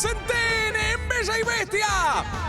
presenten en Bella y Bestia.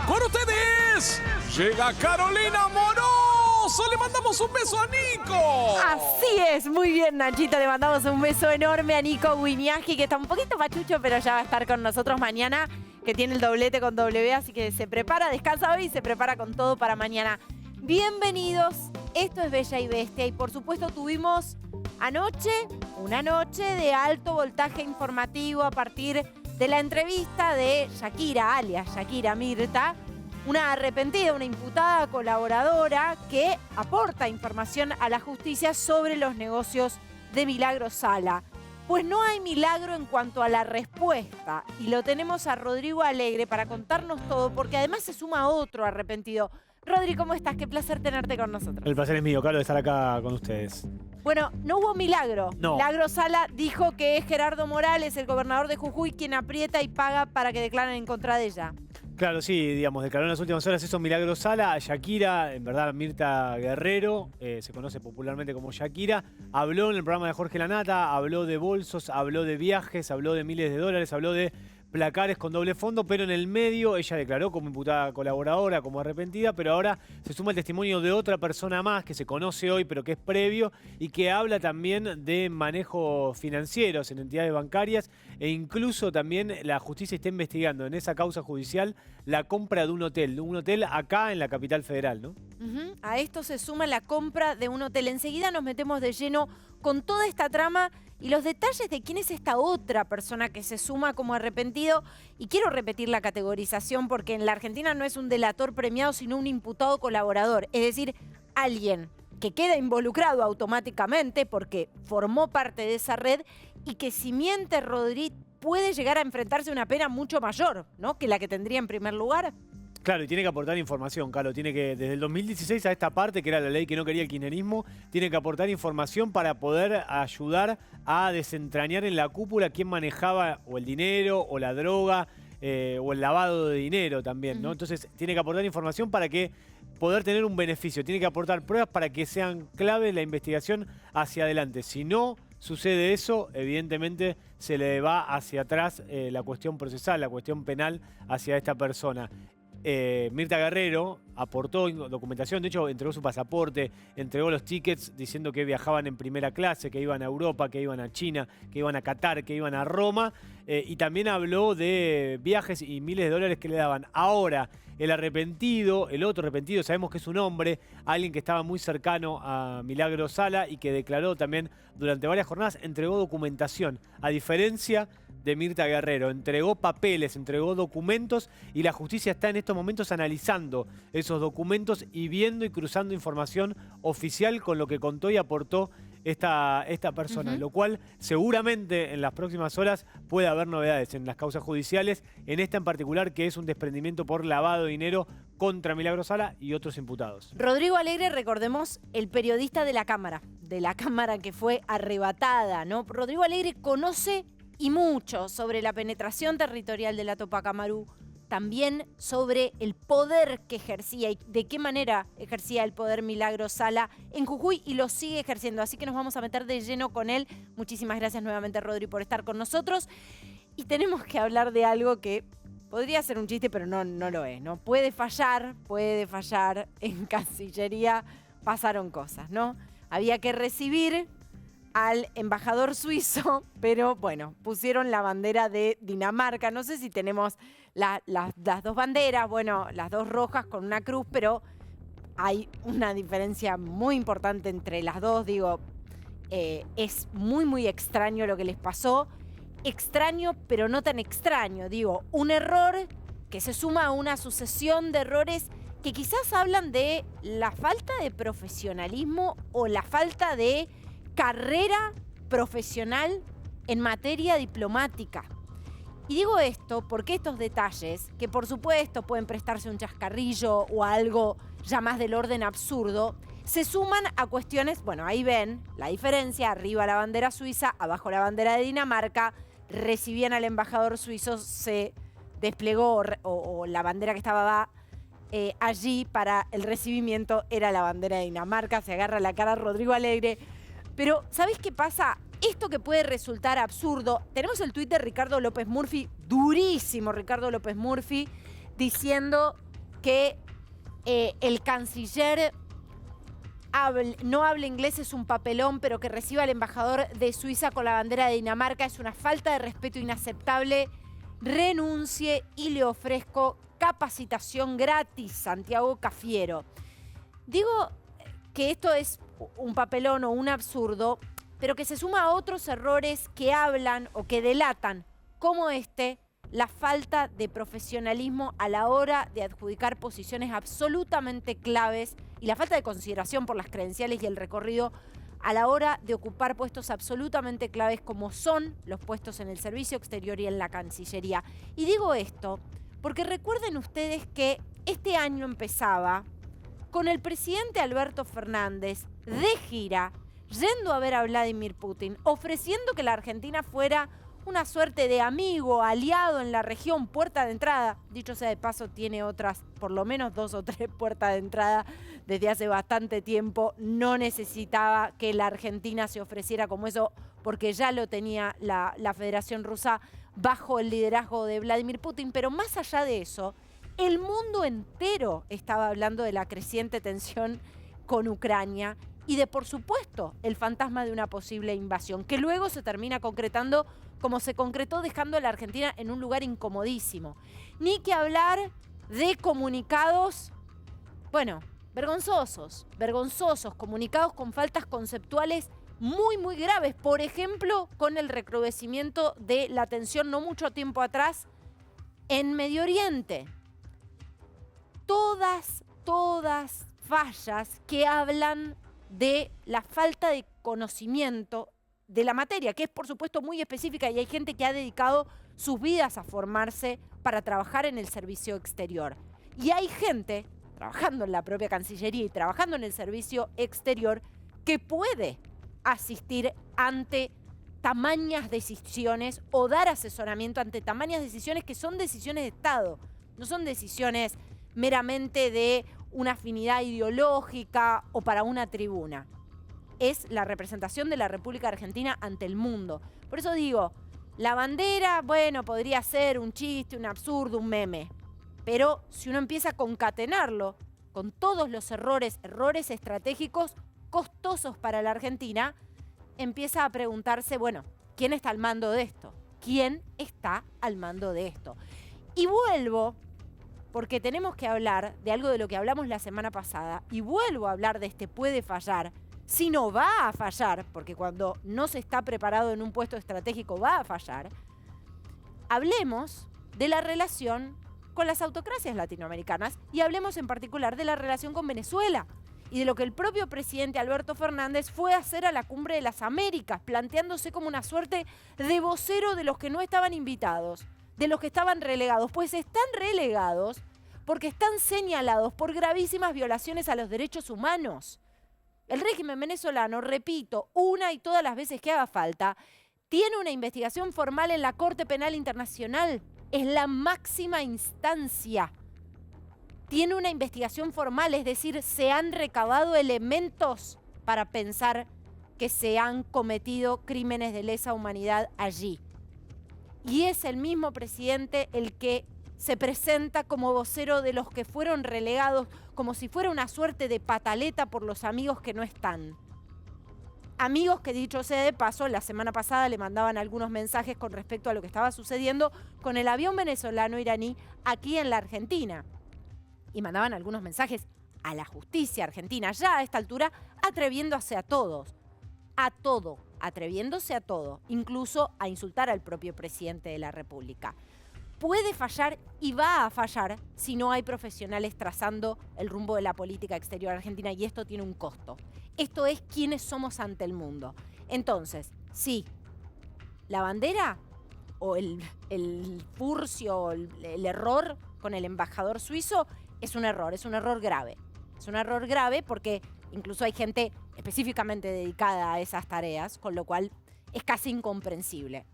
Con ustedes llega Carolina Moroso. Le mandamos un beso a Nico. Así es, muy bien, Nachito. Le mandamos un beso enorme a Nico Guiñaji, que está un poquito machucho, pero ya va a estar con nosotros mañana, que tiene el doblete con W, así que se prepara, descansa hoy y se prepara con todo para mañana. Bienvenidos, esto es Bella y Bestia y por supuesto tuvimos anoche una noche de alto voltaje informativo a partir de la entrevista de Shakira, alias Shakira Mirta, una arrepentida, una imputada colaboradora que aporta información a la justicia sobre los negocios de Milagro Sala. Pues no hay milagro en cuanto a la respuesta y lo tenemos a Rodrigo Alegre para contarnos todo, porque además se suma otro arrepentido. Rodri, ¿cómo estás? Qué placer tenerte con nosotros. El placer es mío, Carlos, de estar acá con ustedes. Bueno, no hubo milagro. No. Milagro Sala dijo que es Gerardo Morales, el gobernador de Jujuy, quien aprieta y paga para que declaren en contra de ella. Claro, sí, digamos, declaró en las últimas horas eso Milagro Sala. Shakira, en verdad Mirta Guerrero, se conoce popularmente como Shakira, habló en el programa de Jorge Lanata, habló de bolsos, habló de viajes, habló de miles de dólares, habló de placares con doble fondo, pero en el medio ella declaró como imputada colaboradora, como arrepentida, pero ahora se suma el testimonio de otra persona más que se conoce hoy, pero que es previo y que habla también de manejo financieros en entidades bancarias e incluso también la justicia está investigando en esa causa judicial la compra de un hotel acá en la capital federal, ¿no? A esto se suma la compra de un hotel. Enseguida nos metemos de lleno con toda esta trama y los detalles de quién es esta otra persona que se suma como arrepentido. Y quiero repetir la categorización porque en la Argentina no es un delator premiado, sino un imputado colaborador. Es decir, alguien que queda involucrado automáticamente porque formó parte de esa red y que si miente Rodri puede llegar a enfrentarse a una pena mucho mayor, ¿no?, que la que tendría en primer lugar. Claro, y tiene que aportar información, Carlos. Tiene que, desde el 2016 a esta parte, que era la ley que no quería el kirchnerismo, tiene que aportar información para poder ayudar a desentrañar en la cúpula quién manejaba o el dinero, o la droga, o el lavado de dinero también, ¿no? Entonces, tiene que aportar información para que poder tener un beneficio. Tiene que aportar pruebas para que sean clave la investigación hacia adelante. Si no sucede eso, evidentemente se le va hacia atrás la cuestión procesal, la cuestión penal hacia esta persona. Mirta Guerrero aportó documentación, de hecho entregó su pasaporte, entregó los tickets diciendo que viajaban en primera clase, que iban a Europa, que iban a China, que iban a Qatar, que iban a Roma, y también habló de viajes y miles de dólares que le daban. Ahora, el arrepentido, el otro arrepentido, sabemos que es un hombre, alguien que estaba muy cercano a Milagro Sala y que declaró también durante varias jornadas, entregó documentación, a diferencia de Mirta Guerrero. Entregó papeles, entregó documentos y la justicia está en estos momentos analizando esos documentos y viendo y cruzando información oficial con lo que contó y aportó esta persona, lo cual seguramente en las próximas horas puede haber novedades en las causas judiciales, en esta en particular que es un desprendimiento por lavado de dinero contra Milagro Sala y otros imputados. Rodrigo Alegre, recordemos, el periodista de la Cámara que fue arrebatada, ¿no? Rodrigo Alegre conoce y mucho sobre la penetración territorial de la Tupac Amaru, también sobre el poder que ejercía y de qué manera ejercía el poder Milagro Sala en Jujuy y lo sigue ejerciendo. Así que nos vamos a meter de lleno con él. Muchísimas gracias nuevamente, Rodri, por estar con nosotros. Y tenemos que hablar de algo que podría ser un chiste, pero no lo es, ¿no? Puede fallar. En Cancillería pasaron cosas, ¿no? Había que recibir al embajador suizo, pero bueno, pusieron la bandera de Dinamarca. No sé si tenemos las dos banderas, bueno, las dos rojas con una cruz, pero hay una diferencia muy importante entre las dos. Digo, es muy extraño lo que les pasó. Extraño, pero no tan extraño. Digo, un error que se suma a una sucesión de errores que quizás hablan de la falta de profesionalismo o la falta de carrera profesional en materia diplomática. Y digo esto porque estos detalles, que por supuesto pueden prestarse a un chascarrillo o a algo ya más del orden absurdo, se suman a cuestiones, bueno, ahí ven la diferencia, arriba la bandera suiza, abajo la bandera de Dinamarca, recibían al embajador suizo, se desplegó o la bandera que estaba allí para el recibimiento era la bandera de Dinamarca, se agarra la cara Rodrigo Alegre. Pero, ¿sabés qué pasa? esto que puede resultar absurdo, tenemos el tuit de Ricardo López Murphy, durísimo Ricardo López Murphy, diciendo que el canciller no habla inglés, es un papelón, pero que reciba al embajador de Suiza con la bandera de Dinamarca es una falta de respeto inaceptable. Renuncie y le ofrezco capacitación gratis, Santiago Cafiero. Digo que esto es un papelón o un absurdo, pero que se suma a otros errores que hablan o que delatan, como la falta de profesionalismo a la hora de adjudicar posiciones absolutamente claves y la falta de consideración por las credenciales y el recorrido a la hora de ocupar puestos absolutamente claves como son los puestos en el servicio exterior y en la Cancillería. Y digo esto porque recuerden ustedes que este año empezaba con el presidente Alberto Fernández de gira, yendo a ver a Vladimir Putin, ofreciendo que la Argentina fuera una suerte de amigo, aliado en la región, puerta de entrada. Dicho sea de paso, tiene otras, por lo menos 2 o 3 puertas de entrada desde hace bastante tiempo. No necesitaba que la Argentina se ofreciera como eso, porque ya lo tenía la Federación Rusa bajo el liderazgo de Vladimir Putin. Pero más allá de eso, el mundo entero estaba hablando de la creciente tensión con Ucrania y de, por supuesto, el fantasma de una posible invasión, que luego se termina concretando como se concretó, dejando a la Argentina en un lugar incomodísimo. Ni que hablar de comunicados, bueno, vergonzosos, comunicados con faltas conceptuales muy, muy graves. Por ejemplo, con el recrudecimiento de la tensión no mucho tiempo atrás en Medio Oriente. Todas fallas que hablan de la falta de conocimiento de la materia, que es por supuesto muy específica y hay gente que ha dedicado sus vidas a formarse para trabajar en el servicio exterior. Y hay gente trabajando en la propia Cancillería y trabajando en el servicio exterior que puede asistir ante tamañas decisiones o dar asesoramiento ante tamañas decisiones que son decisiones de Estado, no son decisiones meramente de una afinidad ideológica o para una tribuna. Es la representación de la República Argentina ante el mundo. Por eso digo, la bandera, bueno, podría ser un chiste, un absurdo, un meme. Pero si uno empieza a concatenarlo con todos los errores estratégicos costosos para la Argentina, empieza a preguntarse, bueno, ¿quién está al mando de esto? ¿Quién está al mando de esto? Y vuelvo, porque tenemos que hablar de algo de lo que hablamos la semana pasada, y vuelvo a hablar de puede fallar. Si no va a fallar, porque cuando no se está preparado en un puesto estratégico va a fallar, hablemos de la relación con las autocracias latinoamericanas y hablemos en particular de la relación con Venezuela y de lo que el propio presidente Alberto Fernández fue a hacer a la Cumbre de las Américas, planteándose como una suerte de vocero de los que no estaban invitados, de los que estaban relegados. Pues están relegados porque están señalados por gravísimas violaciones a los derechos humanos. El régimen venezolano, repito, una y todas las veces que haga falta, tiene una investigación formal en la Corte Penal Internacional. Es la máxima instancia. Tiene una investigación formal, es decir, se han recabado elementos para pensar que se han cometido crímenes de lesa humanidad allí. Y es el mismo presidente el que se presenta como vocero de los que fueron relegados, como si fuera una suerte de pataleta por los amigos que no están. Amigos que, dicho sea de paso, la semana pasada le mandaban algunos mensajes con respecto a lo que estaba sucediendo con el avión venezolano-iraní aquí en la Argentina. Y mandaban algunos mensajes a la justicia argentina, ya a esta altura, atreviéndose a todos. A todo, atreviéndose a todo, incluso a insultar al propio presidente de la República. Puede fallar y va a fallar si no hay profesionales trazando el rumbo de la política exterior argentina, y esto tiene un costo. Esto es quiénes somos ante el mundo. Entonces, sí, la bandera o el furcio o el error con el embajador suizo es un error grave. Es un error grave porque incluso hay gente específicamente dedicada a esas tareas, con lo cual es casi incomprensible.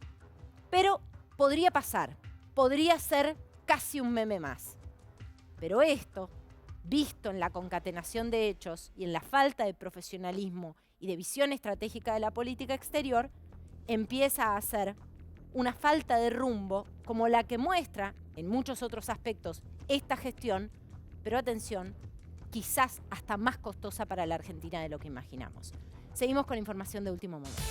Pero podría pasar. Podría ser casi un meme más. Pero esto, visto en la concatenación de hechos y en la falta de profesionalismo y de visión estratégica de la política exterior, empieza a ser una falta de rumbo como la que muestra en muchos otros aspectos esta gestión, pero atención, quizás hasta más costosa para la Argentina de lo que imaginamos. Seguimos con información de último momento.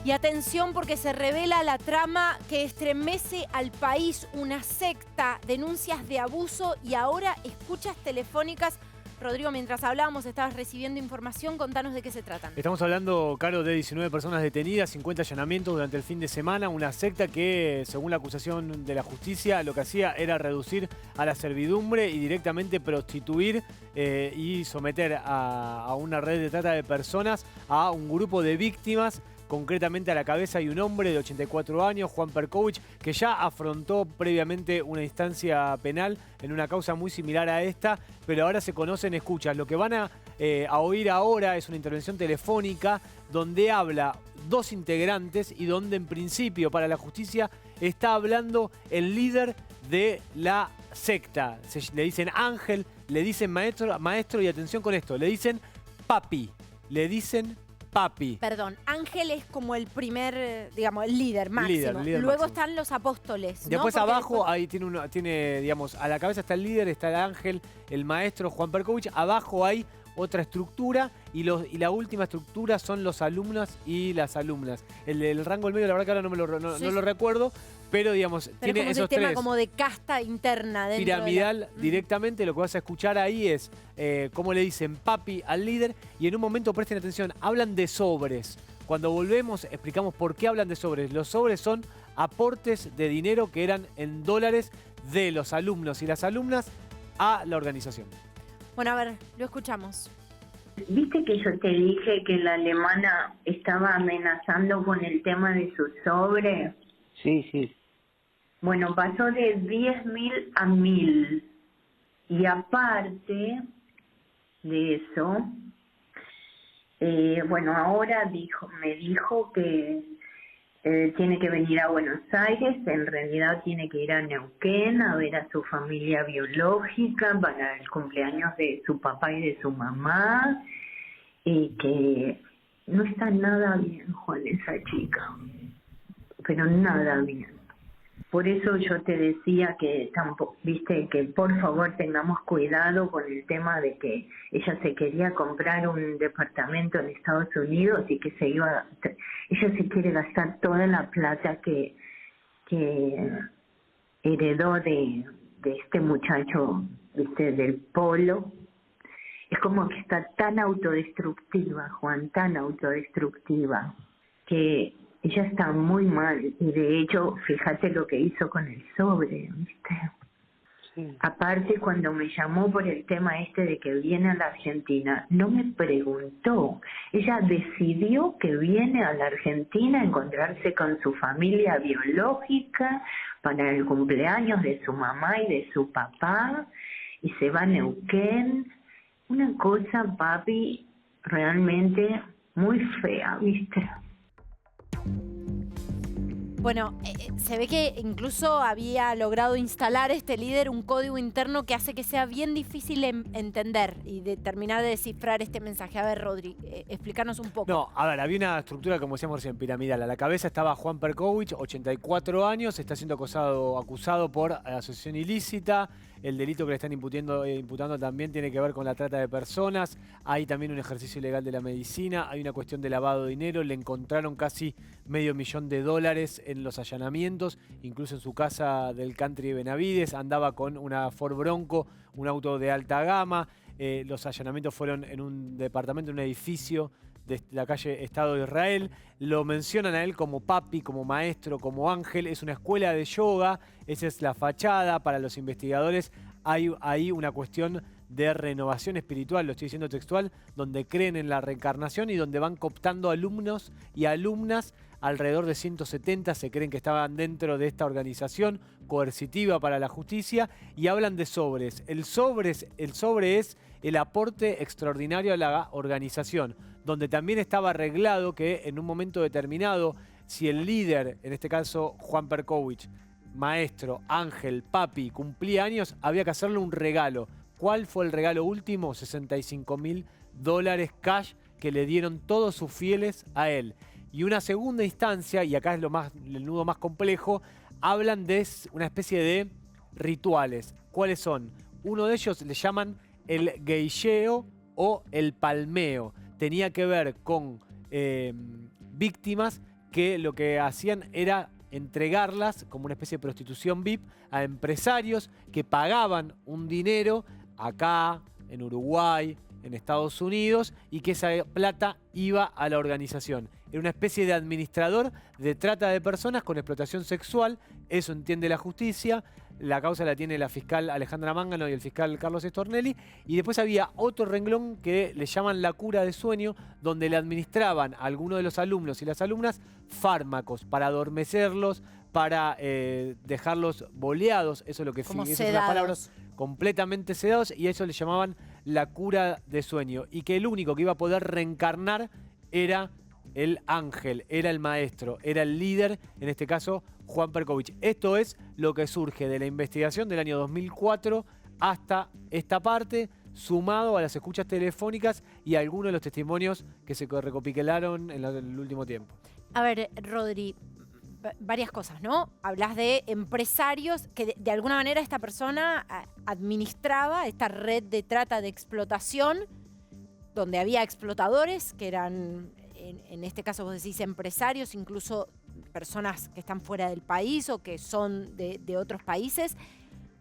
Y atención porque se revela la trama que estremece al país, una secta, denuncias de abuso y ahora escuchas telefónicas. Rodrigo, mientras hablábamos estabas recibiendo información, contanos de qué se tratan. Estamos hablando, Caro, de 19 personas detenidas, 50 allanamientos durante el fin de semana, una secta que, según la acusación de la justicia, lo que hacía era reducir a la servidumbre y directamente prostituir y someter a una red de trata de personas a un grupo de víctimas. Concretamente a la cabeza hay un hombre de 84 años, Juan Perkovich, que ya afrontó previamente una instancia penal en una causa muy similar a esta, pero ahora se conocen escuchas. Lo que van a oír ahora es una intervención telefónica donde habla dos integrantes y donde en principio para la justicia está hablando el líder de la secta. Le dicen Ángel, le dicen maestro y atención con esto, le dicen papi, le dicen papi. Perdón, Ángel es como el primer, digamos, el líder máximo. Líder Luego máximo. están los apóstoles, ¿no? Después Porque abajo después... ahí tiene, digamos, a la cabeza está el líder, está el ángel, el maestro Juan Perkovich. Abajo hay otra estructura y la última estructura son los alumnos y las alumnas. El rango del medio, la verdad que ahora no lo recuerdo, pero digamos, Pero tiene como esos sistema tres. como de casta interna dentro Piramidal de la... directamente, lo que vas a escuchar ahí es cómo le dicen papi al líder y en un momento, presten atención, hablan de sobres. Cuando volvemos explicamos por qué hablan de sobres. Los sobres son aportes de dinero que eran en dólares de los alumnos y las alumnas a la organización. Bueno, a ver, lo escuchamos. ¿Viste que yo te dije que la alemana estaba amenazando con el tema de su sobre? Sí, sí. Bueno, pasó de 10.000 a 1.000. Y aparte de eso, bueno, ahora me dijo que tiene que venir a Buenos Aires, en realidad tiene que ir a Neuquén a ver a su familia biológica para el cumpleaños de su papá y de su mamá, y que no está nada bien, Juan, esa chica, pero nada bien. Por eso yo te decía que tampoco, viste, que por favor tengamos cuidado con el tema de que ella se quería comprar un departamento en Estados Unidos y que ella se quiere gastar toda la plata que heredó de este muchacho, viste, del Polo. Es como que está tan autodestructiva, Juan, tan autodestructiva, que ella está muy mal. Y de hecho, fíjate lo que hizo con el sobre, ¿viste? Sí. Aparte, cuando me llamó por el tema este de que viene a la Argentina, no me preguntó. Ella decidió que viene a la Argentina a encontrarse con su familia biológica para el cumpleaños de su mamá y de su papá, y se va a Neuquén. Una cosa, papi, realmente muy fea, ¿viste? Bueno, se ve que incluso había logrado instalar este líder un código interno que hace que sea bien difícil entender y de terminar de descifrar este mensaje. A ver, Rodri, explícanos un poco. No, a ver, había una estructura, como decíamos recién, piramidal. A la cabeza estaba Juan Perkovich, 84 años, está siendo acusado por asociación ilícita. El delito que le están imputando también tiene que ver con la trata de personas. Hay también un ejercicio ilegal de la medicina. Hay una cuestión de lavado de dinero. Le encontraron casi $500,000 en los allanamientos. Incluso en su casa del country de Benavides. Andaba con una Ford Bronco, un auto de alta gama. Los allanamientos fueron en un departamento, en un edificio de la calle Estado de Israel. Lo mencionan a él como papi, como maestro, como ángel. Es una escuela de yoga, esa es la fachada. Para los investigadores hay ahí una cuestión de renovación espiritual, lo estoy diciendo textual, donde creen en la reencarnación y donde van cooptando alumnos y alumnas. Alrededor de 170 se creen que estaban dentro de esta organización coercitiva para la justicia y hablan de sobres. El sobre es el aporte extraordinario a la organización, donde también estaba arreglado que en un momento determinado, si el líder, en este caso Juan Perkovich, maestro, ángel, papi, cumplía años, había que hacerle un regalo. ¿Cuál fue el regalo último? $65.000 cash que le dieron todos sus fieles a él. Y una segunda instancia, y acá es el nudo más complejo, hablan de una especie de rituales. ¿Cuáles son? Uno de ellos le llaman el geisheo o el palmeo. Tenía que ver con víctimas que lo que hacían era entregarlas como una especie de prostitución VIP a empresarios que pagaban un dinero acá, en Uruguay, en Estados Unidos, y que esa plata iba a la organización. Era una especie de administrador de trata de personas con explotación sexual. Eso entiende la justicia. La causa la tiene la fiscal Alejandra Mangano y el fiscal Carlos Stornelli. Y después había otro renglón que le llaman la cura de sueño, donde le administraban a algunos de los alumnos y las alumnas fármacos para adormecerlos, para dejarlos boleados. Eso es lo que Como esas sedados. son las palabras, completamente sedados, y a eso le llamaban la cura de sueño. Y que el único que iba a poder reencarnar era el ángel, era el maestro, era el líder, en este caso Juan Perkovich. Esto es lo que surge de la investigación del año 2004 hasta esta parte, sumado a las escuchas telefónicas y a algunos de los testimonios que se recopilaron en el último tiempo. A ver, Rodri, varias cosas, ¿no? Hablas de empresarios que de alguna manera esta persona administraba esta red de trata de explotación, donde había explotadores que eran, en este caso vos decís empresarios, incluso personas que están fuera del país o que son de otros países.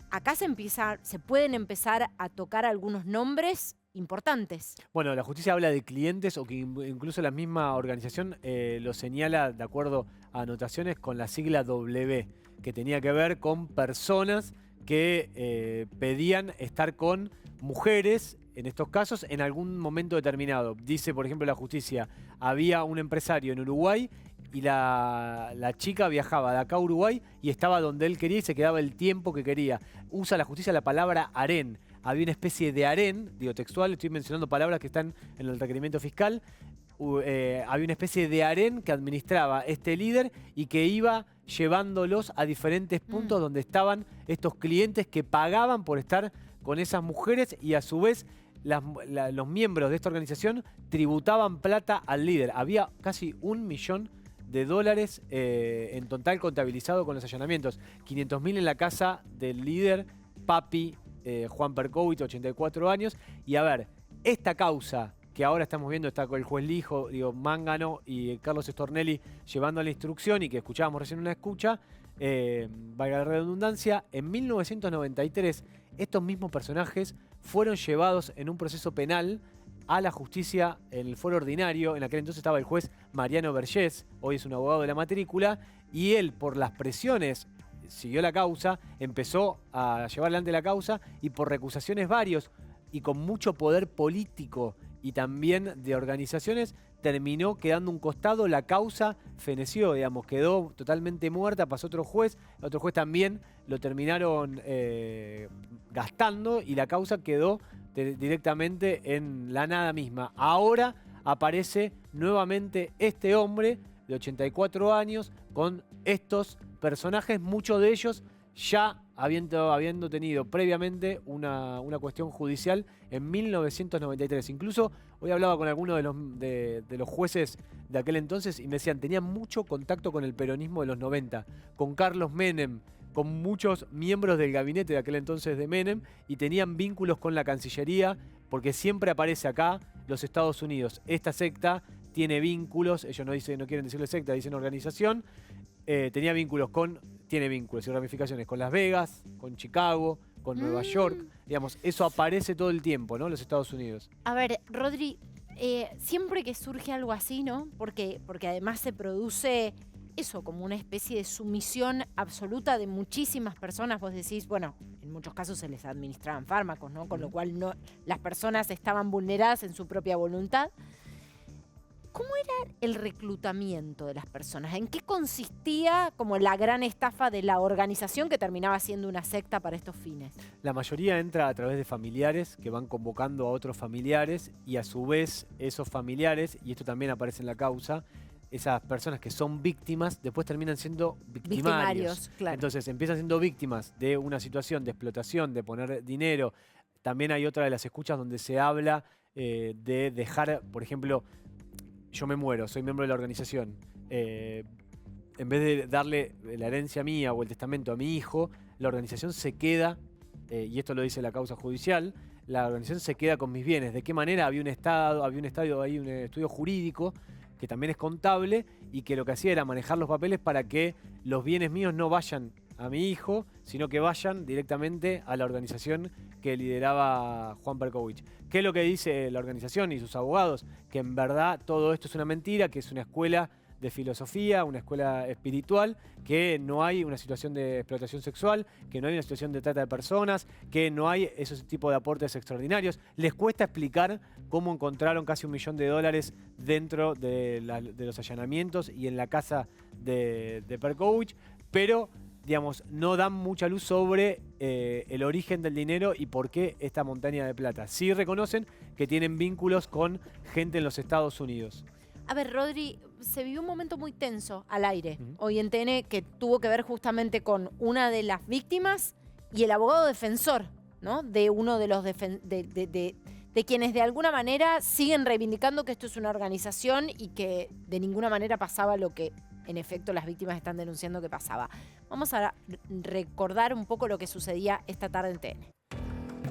Acá se pueden empezar a tocar algunos nombres importantes. Bueno, la justicia habla de clientes, o que incluso la misma organización lo señala de acuerdo a anotaciones con la sigla W, que tenía que ver con personas que pedían estar con mujeres, en estos casos, en algún momento determinado. Dice, por ejemplo, la justicia, había un empresario en Uruguay y la chica viajaba de acá a Uruguay y estaba donde él quería y se quedaba el tiempo que quería. Usa la justicia la palabra harén. Había una especie de harén, digo textual, estoy mencionando palabras que están en el requerimiento fiscal. Había una especie de harén que administraba este líder y que iba llevándolos a diferentes puntos donde estaban estos clientes que pagaban por estar con esas mujeres, y a su vez los miembros de esta organización tributaban plata al líder. Había casi $1 millón en total contabilizado con los allanamientos. 500.000 en la casa del líder, papi, Juan Perkovich, 84 años. Y a ver, esta causa que ahora estamos viendo, está con el juez Lijo, Mangano y Carlos Stornelli llevando a la instrucción, y que escuchábamos recién una escucha, valga la redundancia, en 1993 estos mismos personajes fueron llevados en un proceso penal a la justicia en el foro ordinario. En aquel entonces estaba el juez Mariano Vergés, hoy es un abogado de la matrícula, y él, por las presiones, siguió la causa, empezó a llevar adelante la causa, y por recusaciones varios y con mucho poder político y también de organizaciones, terminó quedando un costado. La causa feneció, digamos, quedó totalmente muerta. Pasó otro juez también lo terminaron gastando, y la causa quedó directamente en la nada misma. Ahora aparece nuevamente este hombre de 84 años con estos personajes, muchos de ellos ya habiendo tenido previamente una cuestión judicial en 1993. Incluso hoy hablaba con algunos de los jueces de aquel entonces y me decían, tenían mucho contacto con el peronismo de los 90, con Carlos Menem, con muchos miembros del gabinete de aquel entonces de Menem, y tenían vínculos con la Cancillería, porque siempre aparece acá los Estados Unidos. Esta secta tiene vínculos, ellos no quieren decirle secta, dicen organización. Tiene vínculos y ramificaciones con Las Vegas, con Chicago, con Nueva York. Digamos, eso aparece todo el tiempo, ¿no? Los Estados Unidos. A ver, Rodri, siempre que surge algo así, ¿no? Porque además se produce eso, como una especie de sumisión absoluta de muchísimas personas. Vos decís, bueno, en muchos casos se les administraban fármacos, ¿no? Con lo cual las personas estaban vulneradas en su propia voluntad. ¿Cómo era el reclutamiento de las personas? ¿En qué consistía como la gran estafa de la organización que terminaba siendo una secta para estos fines? La mayoría entra a través de familiares que van convocando a otros familiares y a su vez esos familiares, y esto también aparece en la causa, esas personas que son víctimas después terminan siendo victimarios. Claro. Entonces empiezan siendo víctimas de una situación de explotación, de poner dinero. También hay otra de las escuchas donde se habla de dejar, por ejemplo, yo me muero, soy miembro de la organización. En vez de darle la herencia mía o el testamento a mi hijo, la organización se queda, y esto lo dice la causa judicial, la organización se queda con mis bienes. ¿De qué manera? Había un estudio jurídico que también es contable y que lo que hacía era manejar los papeles para que los bienes míos no vayan a mi hijo, sino que vayan directamente a la organización que lideraba Juan Perkovich. ¿Qué es lo que dice la organización y sus abogados? Que en verdad todo esto es una mentira, que es una escuela de filosofía, una escuela espiritual, que no hay una situación de explotación sexual, que no hay una situación de trata de personas, que no hay ese tipo de aportes extraordinarios. Les cuesta explicar cómo encontraron casi $1 millón dentro de los allanamientos y en la casa de Perkovich, pero digamos, no dan mucha luz sobre el origen del dinero y por qué esta montaña de plata. Sí reconocen que tienen vínculos con gente en los Estados Unidos. A ver, Rodri, se vivió un momento muy tenso al aire hoy en TN que tuvo que ver justamente con una de las víctimas y el abogado defensor, ¿no? De uno de los de quienes de alguna manera siguen reivindicando que esto es una organización y que de ninguna manera pasaba lo que en efecto las víctimas están denunciando que pasaba. Vamos a recordar un poco lo que sucedía esta tarde en TN.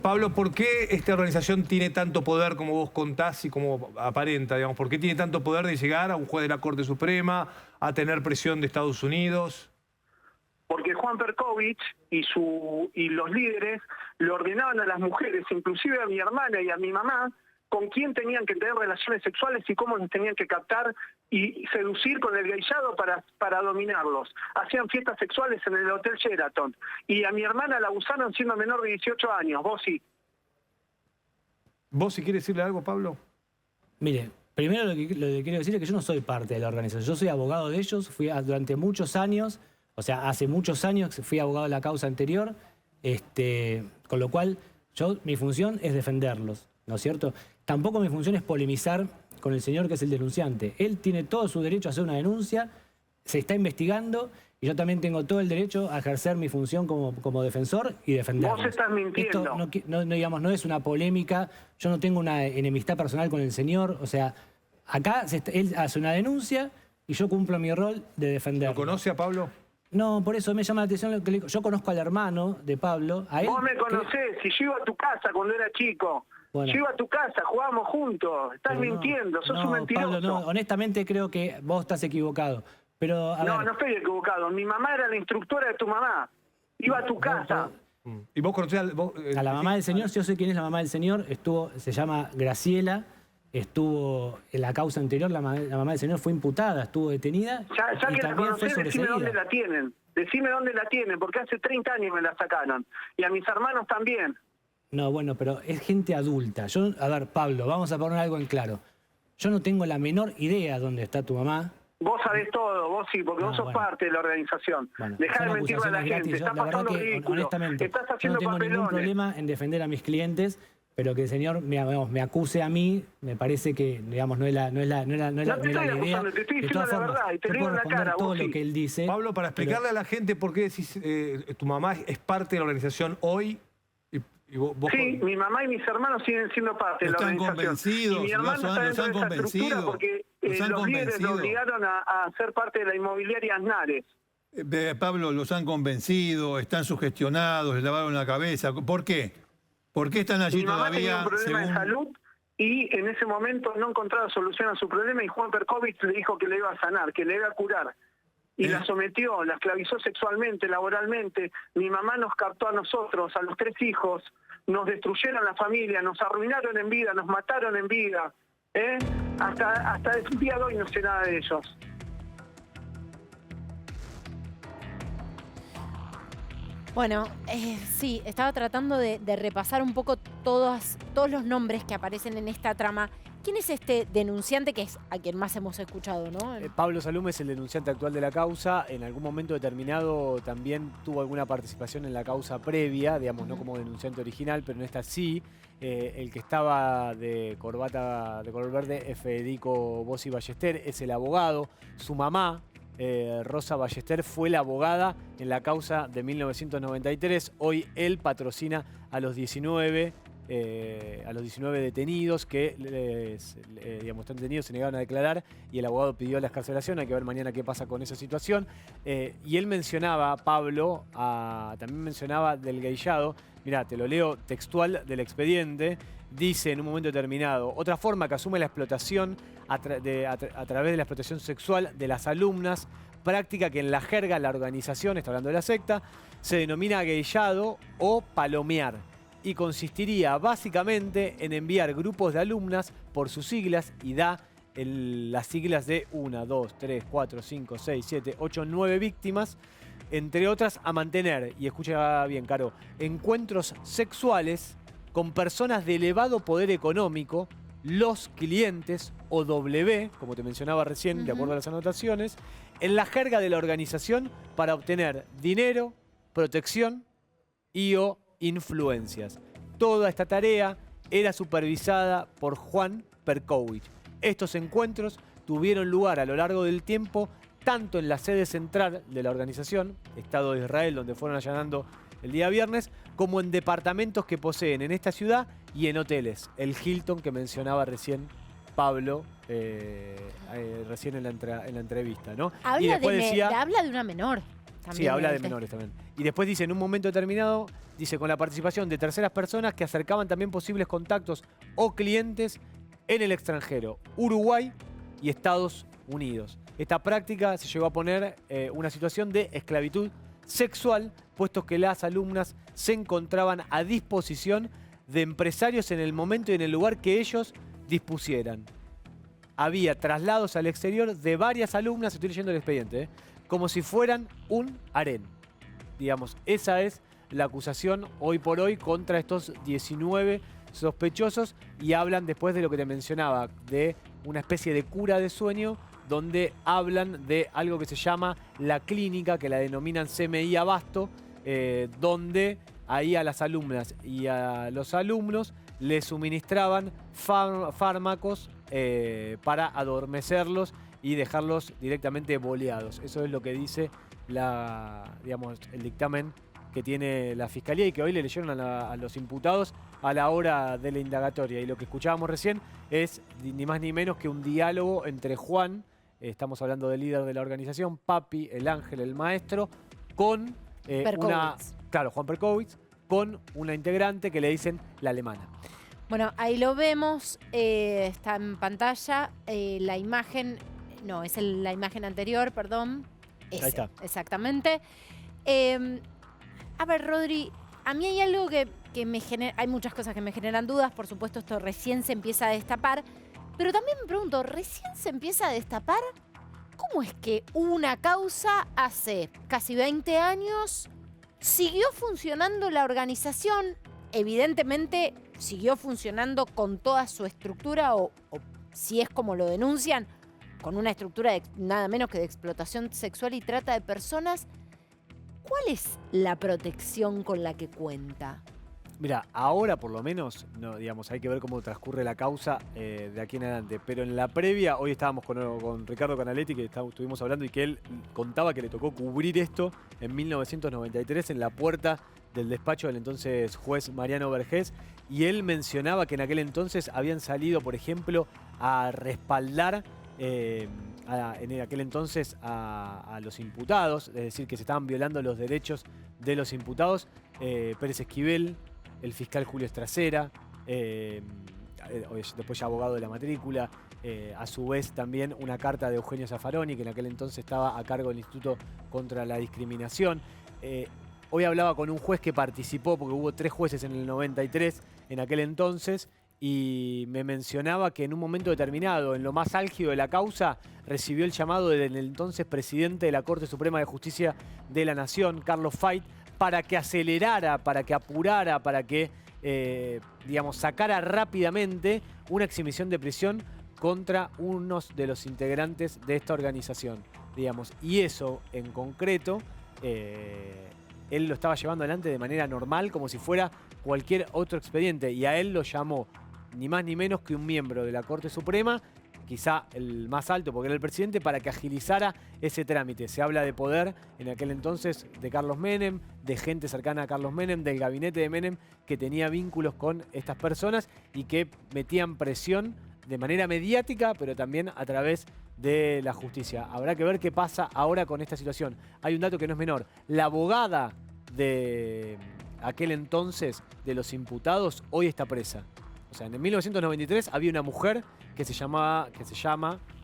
Pablo, ¿por qué esta organización tiene tanto poder como vos contás y como aparenta, digamos? ¿Por qué tiene tanto poder de llegar a un juez de la Corte Suprema, a tener presión de Estados Unidos? Porque Juan Perkovich y los líderes le ordenaban a las mujeres, inclusive a mi hermana y a mi mamá, con quién tenían que tener relaciones sexuales y cómo los tenían que captar y seducir con el gayado para dominarlos. Hacían fiestas sexuales en el Hotel Sheraton. Y a mi hermana la abusaron siendo menor de 18 años. Vos sí. ¿Vos si quieres decirle algo, Pablo? Mire, primero lo que quiero decir es que yo no soy parte de la organización. Yo soy abogado de ellos, fui durante muchos años, o sea, hace muchos años fui abogado de la causa anterior, con lo cual mi función es defenderlos, ¿no es cierto? Tampoco mi función es polemizar con el señor que es el denunciante. Él tiene todo su derecho a hacer una denuncia, se está investigando y yo también tengo todo el derecho a ejercer mi función como defensor y defenderlos. Vos estás mintiendo. Esto digamos, no es una polémica, yo no tengo una enemistad personal con el señor, o sea, acá él hace una denuncia y yo cumplo mi rol de defenderlo. ¿Lo conoce a Pablo? No, por eso me llama la atención lo que le digo. Yo conozco al hermano de Pablo, a él. Vos me conocés, si yo iba a tu casa cuando era chico. Bueno. Yo iba a tu casa, jugábamos juntos. Estás mintiendo, sos un mentiroso. Pablo, no, honestamente creo que vos estás equivocado. Pero, no estoy equivocado. Mi mamá era la instructora de tu mamá. Iba a tu casa. ¿Y vos conocés a la mamá del señor? Yo sé quién es la mamá del señor. Se llama Graciela. Estuvo en la causa anterior, la mamá del señor fue imputada, estuvo detenida. Ya y que la conocés, decime dónde la tienen. Decime dónde la tienen, porque hace 30 años me la sacaron. Y a mis hermanos también. No, bueno, pero es gente adulta. A ver, Pablo, vamos a poner algo en claro. Yo no tengo la menor idea dónde está tu mamá. Vos sabés todo, vos sí, porque vos sos parte de la organización. Bueno, dejá de mentirle a la gente, estás pasando ridículo. Honestamente, estás haciendo yo no tengo ningún problema en defender a mis clientes, pero que el señor me acuse a mí, me parece que, digamos, no es la idea. Te estoy diciendo la verdad y te digo en la cara, todo lo que él dice. Pablo, para explicarle a la gente por qué decís tu mamá es parte de la organización hoy. Sí, mi mamá y mis hermanos siguen siendo parte de la organización. Y mi hermano está dentro de esa estructura porque los líderes lo obligaron a ser parte de la inmobiliaria Aznares. Pablo, los han convencido, están sugestionados, les lavaron la cabeza. ¿Por qué? ¿Por qué están allí todavía? Mi mamá tenía un problema de salud y en ese momento no encontraba solución a su problema y Juan Perkovich le dijo que le iba a sanar, que le iba a curar. Y la sometió, la esclavizó sexualmente, laboralmente. Mi mamá nos captó a nosotros, a los 3 hijos, nos destruyeron la familia, nos arruinaron en vida, nos mataron en vida. Hasta el día de hoy no sé nada de ellos. Bueno, sí, estaba tratando de repasar un poco todos los nombres que aparecen en esta trama. ¿Quién es este denunciante que es a quien más hemos escuchado, no? Pablo Salum es el denunciante actual de la causa. En algún momento determinado también tuvo alguna participación en la causa previa, digamos, no como denunciante original, pero en esta sí. El que estaba de corbata de color verde es Federico Bossi Ballester, es el abogado. Su mamá, Rosa Ballester, fue la abogada en la causa de 1993. Hoy él patrocina a los 19 detenidos que digamos, están detenidos, se negaron a declarar y el abogado pidió la excarcelación. Hay que ver mañana qué pasa con esa situación. Y él mencionaba, Pablo, también mencionaba del geillado. Mirá, te lo leo textual del expediente. Dice en un momento determinado: otra forma que asume la explotación a través de la explotación sexual de las alumnas, práctica que en la jerga, la organización, está hablando de la secta, se denomina geillado o palomear, y consistiría básicamente en enviar grupos de alumnas por sus siglas, y da las siglas de 1, 2, 3, 4, 5, 6, 7, 8, 9 víctimas, entre otras, a mantener, y escucha bien, Caro, encuentros sexuales con personas de elevado poder económico, los clientes o W, como te mencionaba recién, de acuerdo a las anotaciones, en la jerga de la organización para obtener dinero, protección y o influencias. Toda esta tarea era supervisada por Juan Perkowicz. Estos encuentros tuvieron lugar a lo largo del tiempo, tanto en la sede central de la organización, Estado de Israel, donde fueron allanando el día viernes, como en departamentos que poseen en esta ciudad y en hoteles. El Hilton que mencionaba recién Pablo, recién en la entrevista, ¿no? Habla, y después habla de una menor. También, sí, habla de menores también. Y después dice, en un momento determinado, dice, con la participación de terceras personas que acercaban también posibles contactos o clientes en el extranjero, Uruguay y Estados Unidos. Esta práctica se llegó a poner una situación de esclavitud sexual, puesto que las alumnas se encontraban a disposición de empresarios en el momento y en el lugar que ellos dispusieran. Había traslados al exterior de varias alumnas, estoy leyendo el expediente, como si fueran un harén. Digamos, esa es la acusación hoy por hoy contra estos 19 sospechosos, y hablan después de lo que te mencionaba, de una especie de cura de sueño, donde hablan de algo que se llama la clínica, que la denominan CMI Abasto, donde ahí a las alumnas y a los alumnos les suministraban fármacos para adormecerlos y dejarlos directamente boleados. Eso es lo que dice el dictamen que tiene la Fiscalía y que hoy le leyeron a los imputados a la hora de la indagatoria. Y lo que escuchábamos recién es ni más ni menos que un diálogo entre Juan, estamos hablando del líder de la organización, Papi, el ángel, el maestro, con Juan Perkowicz, con una integrante que le dicen la alemana. Bueno, ahí lo vemos, está en pantalla, la imagen, no, es la imagen anterior, perdón. Ahí está. Exactamente. A ver, Rodri, a mí hay algo que me genera, hay muchas cosas que me generan dudas, por supuesto esto recién se empieza a destapar, pero también me pregunto, ¿recién se empieza a destapar? ¿Cómo es que una causa hace casi 20 años siguió funcionando la organización? Evidentemente siguió funcionando con toda su estructura o si es como lo denuncian, con una estructura de nada menos que de explotación sexual y trata de personas. ¿Cuál es la protección con la que cuenta? Mira, ahora por lo menos, no, digamos, hay que ver cómo transcurre la causa de aquí en adelante. Pero en la previa, hoy estábamos con Ricardo Canaletti, que estuvimos hablando, y que él contaba que le tocó cubrir esto en 1993 en la puerta del despacho del entonces juez Mariano Vergés. Y él mencionaba que en aquel entonces habían salido, por ejemplo, a respaldar en aquel entonces a los imputados, es decir, que se estaban violando los derechos de los imputados. Pérez Esquivel, el fiscal Julio Estracera, después ya abogado de la matrícula, a su vez también una carta de Eugenio Zaffaroni, que en aquel entonces estaba a cargo del Instituto contra la Discriminación. Hoy hablaba con un juez que participó, porque hubo 3 jueces en el 93 en aquel entonces, y me mencionaba que en un momento determinado, en lo más álgido de la causa, recibió el llamado del entonces presidente de la Corte Suprema de Justicia de la Nación, Carlos Fait, para que acelerara, para que apurara, para que, digamos, sacara rápidamente una exhibición de prisión contra unos de los integrantes de esta organización, digamos. Y eso, en concreto, él lo estaba llevando adelante de manera normal, como si fuera cualquier otro expediente. Y a él lo llamó ni más ni menos que un miembro de la Corte Suprema, quizá el más alto porque era el presidente, para que agilizara ese trámite. Se habla de poder en aquel entonces de Carlos Menem, de gente cercana a Carlos Menem, del gabinete de Menem, que tenía vínculos con estas personas y que metían presión de manera mediática, pero también a través de la justicia. Habrá que ver qué pasa ahora con esta situación. Hay un dato que no es menor. La abogada de aquel entonces de los imputados hoy está presa. O sea, en 1993 había una mujer que se llama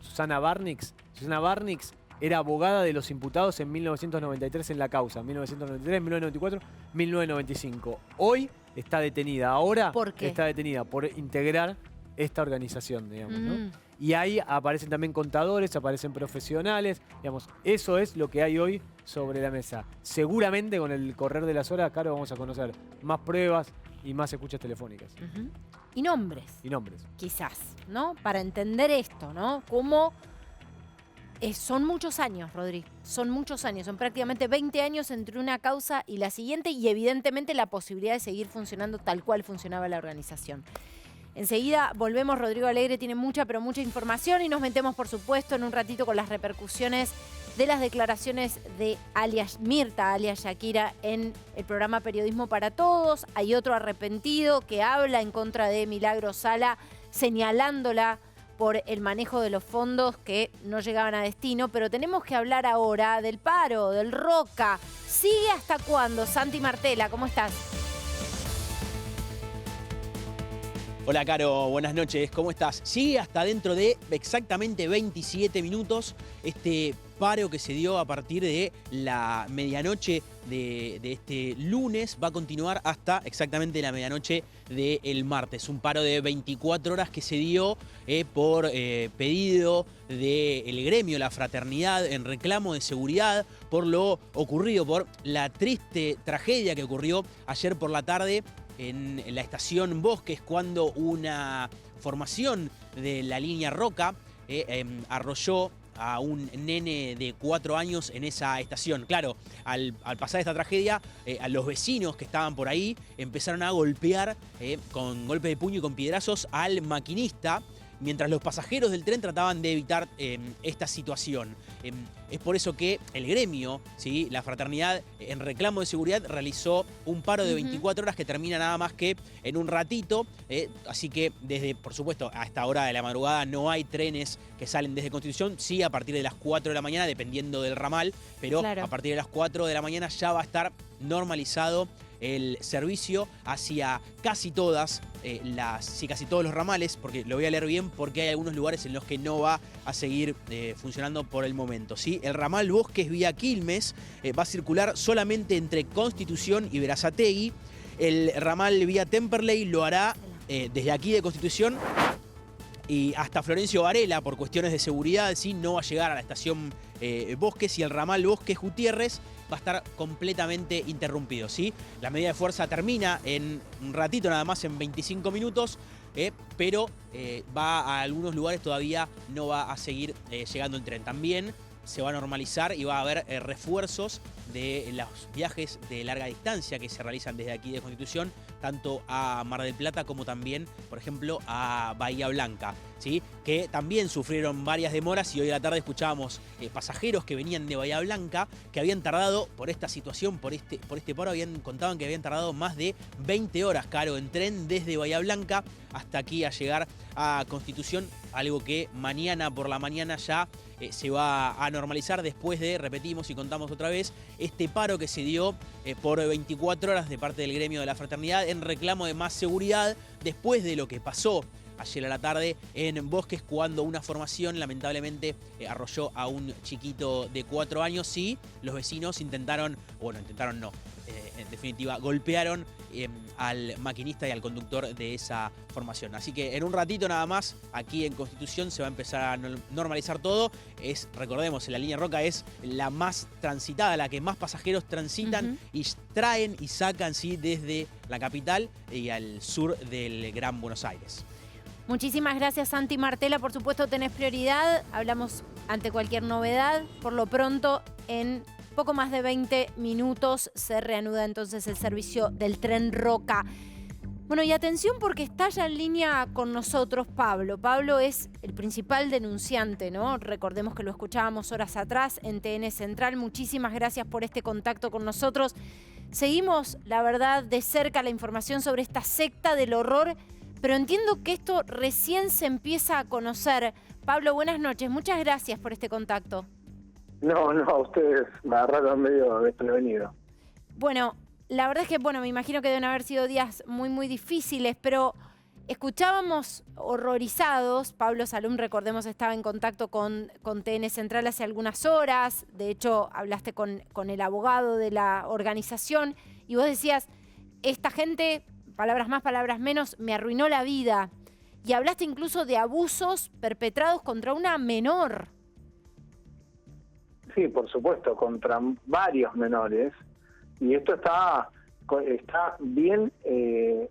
Susana Barnix. Susana Barnix era abogada de los imputados en 1993 en la causa. 1993, 1994, 1995. Hoy está detenida. Ahora ¿Por qué? Está detenida por integrar esta organización, digamos, ¿no? Y ahí aparecen también contadores, aparecen profesionales, digamos. Eso es lo que hay hoy sobre la mesa. Seguramente con el correr de las horas, Caro, vamos a conocer más pruebas y más escuchas telefónicas. Y nombres. Y nombres. Quizás, ¿no? Para entender esto, ¿no? Cómo son muchos años, Rodri. Son muchos años. Son prácticamente 20 años entre una causa y la siguiente y evidentemente la posibilidad de seguir funcionando tal cual funcionaba la organización. Enseguida volvemos, Rodrigo Alegre tiene mucha, pero mucha información y nos metemos, por supuesto, en un ratito con las repercusiones de las declaraciones de Mirta, alias Shakira, en el programa Periodismo para Todos. Hay otro arrepentido que habla en contra de Milagros Sala, señalándola por el manejo de los fondos que no llegaban a destino. Pero tenemos que hablar ahora del paro, del Roca. ¿Sigue hasta cuándo? Santi Martela, ¿cómo estás? Hola, Caro, buenas noches, ¿cómo estás? Sigue hasta dentro de exactamente 27 minutos este paro que se dio a partir de la medianoche de este lunes. Va a continuar hasta exactamente la medianoche del martes. Un paro de 24 horas que se dio por pedido del gremio, la fraternidad, en reclamo de seguridad por lo ocurrido, por la triste tragedia que ocurrió ayer por la tarde en la estación Bosques, cuando una formación de la línea Roca arrolló a un nene de 4 años en esa estación. Claro, al pasar esta tragedia, a los vecinos que estaban por ahí empezaron a golpear con golpe de puño y con piedrazos al maquinista, mientras los pasajeros del tren trataban de evitar esta situación. Es por eso que el gremio, ¿sí?, la fraternidad, en reclamo de seguridad, realizó un paro de 24 horas que termina nada más que en un ratito. Así que desde, por supuesto, a esta hora de la madrugada no hay trenes que salen desde Constitución. Sí, a partir de las 4 de la mañana, dependiendo del ramal, pero claro, a partir de las 4 de la mañana ya va a estar normalizado el servicio hacia casi todas casi todos los ramales, porque lo voy a leer bien porque hay algunos lugares en los que no va a seguir funcionando por el momento, ¿sí? El ramal Bosques vía Quilmes va a circular solamente entre Constitución y Berazategui. El ramal vía Temperley lo hará desde aquí de Constitución y hasta Florencio Varela por cuestiones de seguridad, ¿sí? No va a llegar a la estación Bosques, y el ramal Bosques Gutiérrez va a estar completamente interrumpido, ¿sí? La medida de fuerza termina en un ratito, nada más, en 25 minutos, pero va a algunos lugares todavía no va a seguir llegando el tren. También se va a normalizar y va a haber refuerzos de los viajes de larga distancia que se realizan desde aquí de Constitución, tanto a Mar del Plata como también, por ejemplo, a Bahía Blanca, ¿sí? Que también sufrieron varias demoras, y hoy a la tarde escuchábamos pasajeros que venían de Bahía Blanca que habían tardado por esta situación, por este paro, contaban que habían tardado más de 20 horas, Caro, en tren desde Bahía Blanca hasta aquí a llegar a Constitución, algo que mañana por la mañana ya se va a normalizar después de, repetimos y contamos otra vez, este paro que se dio por 24 horas de parte del gremio de la fraternidad en reclamo de más seguridad después de lo que pasó ayer a la tarde en Bosques cuando una formación lamentablemente arrolló a un chiquito de 4 años y los vecinos intentaron no, en definitiva golpearon al maquinista y al conductor de esa formación. Así que en un ratito nada más, aquí en Constitución se va a empezar a normalizar todo. Recordemos, la línea Roca es la más transitada, la que más pasajeros transitan y traen y sacan desde la capital y al sur del Gran Buenos Aires. Muchísimas gracias, Santi Martela. Por supuesto, tenés prioridad. Hablamos ante cualquier novedad. Por lo pronto, en poco más de 20 minutos se reanuda entonces el servicio del tren Roca. Bueno, y atención porque está ya en línea con nosotros Pablo. Pablo es el principal denunciante, ¿no? Recordemos que lo escuchábamos horas atrás en TN Central. Muchísimas gracias por este contacto con nosotros. Seguimos, la verdad, de cerca la información sobre esta secta del horror, pero entiendo que esto recién se empieza a conocer. Pablo, buenas noches. Muchas gracias por este contacto. No, ustedes me agarraron medio desprevenido. Bueno, la verdad es que, me imagino que deben haber sido días muy, muy difíciles, pero escuchábamos horrorizados. Pablo Salum, recordemos, estaba en contacto con TN Central hace algunas horas. De hecho, hablaste con el abogado de la organización y vos decías, esta gente, palabras más, palabras menos, me arruinó la vida. Y hablaste incluso de abusos perpetrados contra una menor. Sí, por supuesto, contra varios menores. Y esto está bien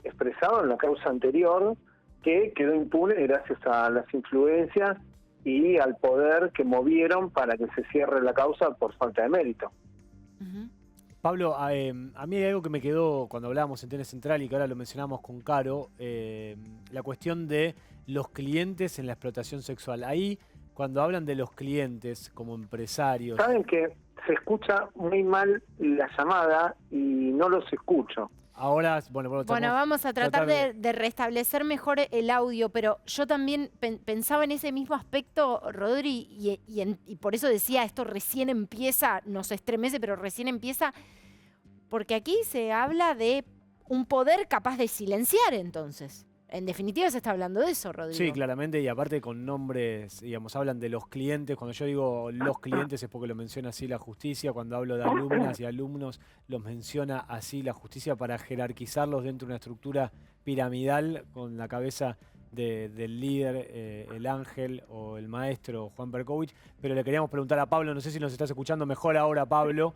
expresado en la causa anterior, que quedó impune gracias a las influencias y al poder que movieron para que se cierre la causa por falta de mérito. Pablo, a mí hay algo que me quedó cuando hablábamos en TN Central y que ahora lo mencionamos con Caro, la cuestión de los clientes en la explotación sexual. Ahí, cuando hablan de los clientes como empresarios... Saben que se escucha muy mal la llamada y no los escucho. Ahora, bueno, vamos a tratar de restablecer mejor el audio, pero yo también pensaba en ese mismo aspecto, Rodri, y por eso decía, esto recién empieza, nos estremece, pero recién empieza, porque aquí se habla de un poder capaz de silenciar, entonces. En definitiva se está hablando de eso, Rodrigo. Sí, claramente, y aparte con nombres, digamos, hablan de los clientes. Cuando yo digo los clientes es porque lo menciona así la justicia. Cuando hablo de alumnas y alumnos, los menciona así la justicia para jerarquizarlos dentro de una estructura piramidal con la cabeza del líder, el ángel o el maestro Juan Perkovich. Pero le queríamos preguntar a Pablo, no sé si nos estás escuchando mejor ahora, Pablo.